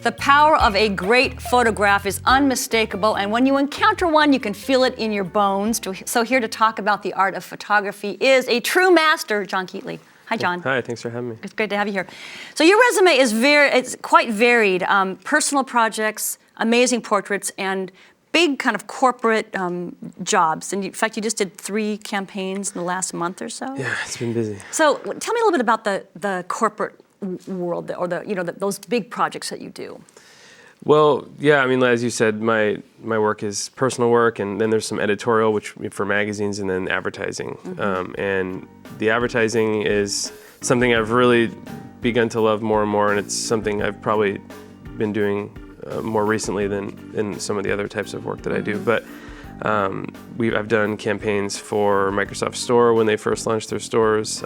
The power of a great photograph is unmistakable, and when you encounter one, you can feel it in your bones. So here to talk about the art of photography is a true master, John Keatley. Hi, John. Hi, thanks for having me. It's great to have you here. So your resume is it's quite varied. Personal projects, amazing portraits, and big kind of corporate jobs. And in fact, you just did 3 campaigns in the last month or so. Yeah, it's been busy. So tell me a little bit about the corporate world, or those big projects that you do. Well, yeah, I mean, as you said, my work is personal work, and then there's some editorial, which for magazines, and then advertising. And the advertising is something I've really begun to love more and more, and it's something I've probably been doing more recently than in some of the other types of work that I do. But I've done campaigns for Microsoft Store when they first launched their stores.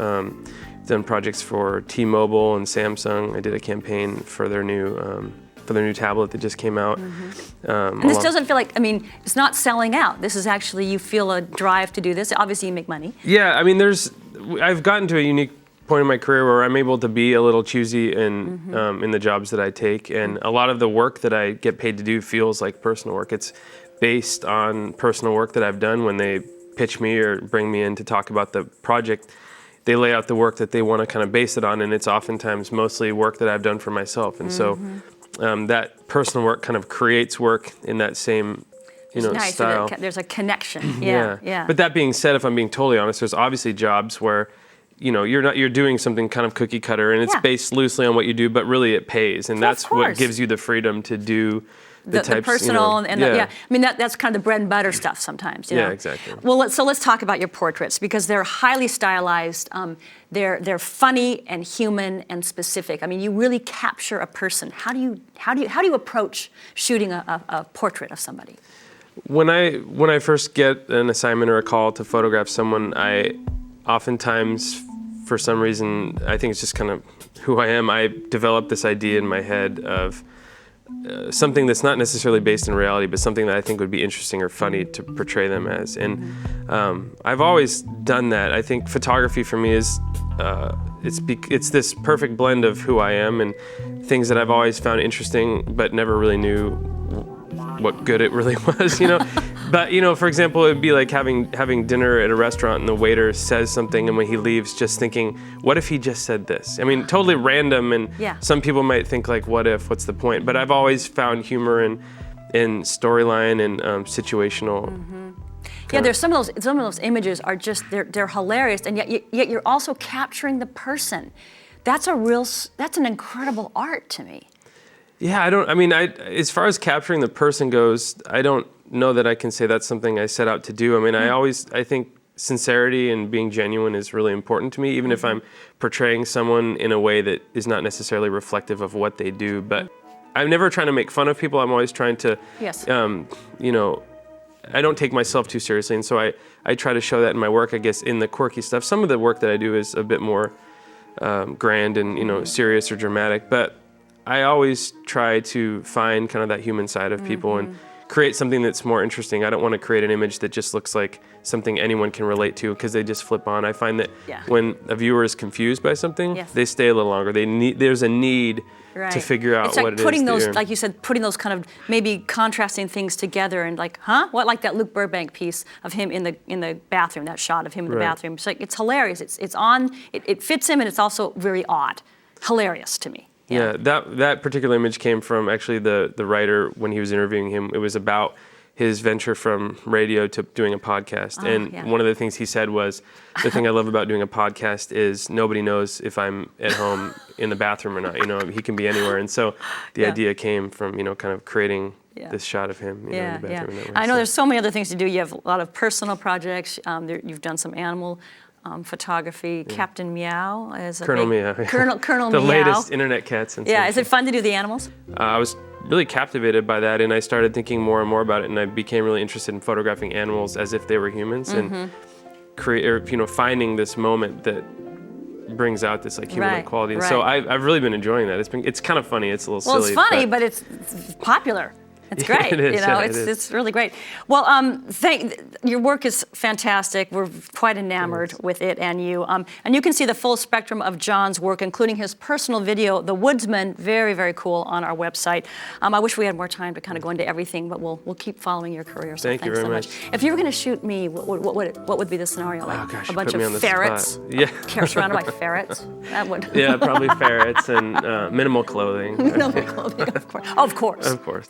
Done projects for T-Mobile and Samsung. I did a campaign for their new tablet that just came out. And this doesn't feel like, I mean, it's not selling out. This is actually, you feel a drive to do this. Obviously, you make money. Yeah, I mean, I've gotten to a unique point in my career where I'm able to be a little choosy in the jobs that I take, and a lot of the work that I get paid to do feels like personal work. It's based on personal work that I've done. When they pitch me or bring me in to talk about the project, they lay out the work that they want to kind of base it on, and it's oftentimes mostly work that I've done for myself. And so that personal work kind of creates work in that same style. So there's a connection. Yeah. But that being said, if I'm being totally honest, there's obviously jobs where you're doing something kind of cookie cutter, and it's based loosely on what you do, but really it pays, and that's what gives you the freedom to do the types, personal I mean, that's kind of the bread and butter stuff sometimes. Yeah, exactly. Well, let's talk about your portraits, because they're highly stylized. They're funny and human and specific. I mean, you really capture a person. How do you approach shooting a portrait of somebody? When I first get an assignment or a call to photograph someone, I oftentimes, for some reason, I think it's just kind of who I am, I develop this idea in my head of something that's not necessarily based in reality, but something that I think would be interesting or funny to portray them as. And I've always done that. I think photography for me is it's this perfect blend of who I am and things that I've always found interesting, but never really knew what good it really was, But, for example, it would be like having dinner at a restaurant and the waiter says something, and when he leaves, just thinking, what if he just said this? I mean, totally random, and some people might think like, what if, what's the point? But I've always found humor in storyline and situational. Yeah, there's some of those images are just, they're hilarious, and yet you're also capturing the person. That's an incredible art to me. Yeah, as far as capturing the person goes, I don't know that I can say that's something I set out to do. I mean, I think sincerity and being genuine is really important to me, even if I'm portraying someone in a way that is not necessarily reflective of what they do. But I'm never trying to make fun of people. I'm always trying to, I don't take myself too seriously. And so I try to show that in my work, I guess, in the quirky stuff. Some of the work that I do is a bit more grand and, serious or dramatic. But I always try to find kind of that human side of people and create something that's more interesting. I don't want to create an image that just looks like something anyone can relate to because they just flip on. I find that when a viewer is confused by something, they stay a little longer. There's a need to figure out what it is. Putting those, like you said, putting those kind of maybe contrasting things together and like, what, like that Luke Burbank piece of him in the bathroom, that shot of him in the bathroom. It's like, it's hilarious. It fits him, and it's also very odd. Hilarious to me. Yeah, that particular image came from actually the writer when he was interviewing him. It was about his venture from radio to doing a podcast. One of the things he said was, the thing I love about doing a podcast is nobody knows if I'm at home in the bathroom or not. He can be anywhere. And so the idea came from, kind of creating this shot of him in the bathroom. That way. I know there's so many other things to do. You have a lot of personal projects. You've done some animal photography. Captain Meow is Colonel Meow. Colonel the Meow. latest internet cat sensation. Yeah, is it fun to do the animals? I was really captivated by that, and I started thinking more and more about it, and I became really interested in photographing animals as if they were humans, and finding this moment that brings out this like human-like quality. And so I've really been enjoying that. It's kind of funny. It's a little silly. Well, it's funny, but it's popular. It's great. It is, you know, yeah, it is. it's really great. Well, your work is fantastic. We're quite enamored with it and you. And you can see the full spectrum of John's work, including his personal video, The Woodsman, very, very cool, on our website. I wish we had more time to kind of go into everything, but we'll keep following your career. So Thank you thanks very so much. If you were going to shoot me, what would be the scenario? Like Oh, gosh, a you bunch put me on of the ferrets? spot. Yeah. Surrounded by ferrets? That would. Yeah, probably ferrets and minimal clothing. No clothing, of course. Of course. Of course.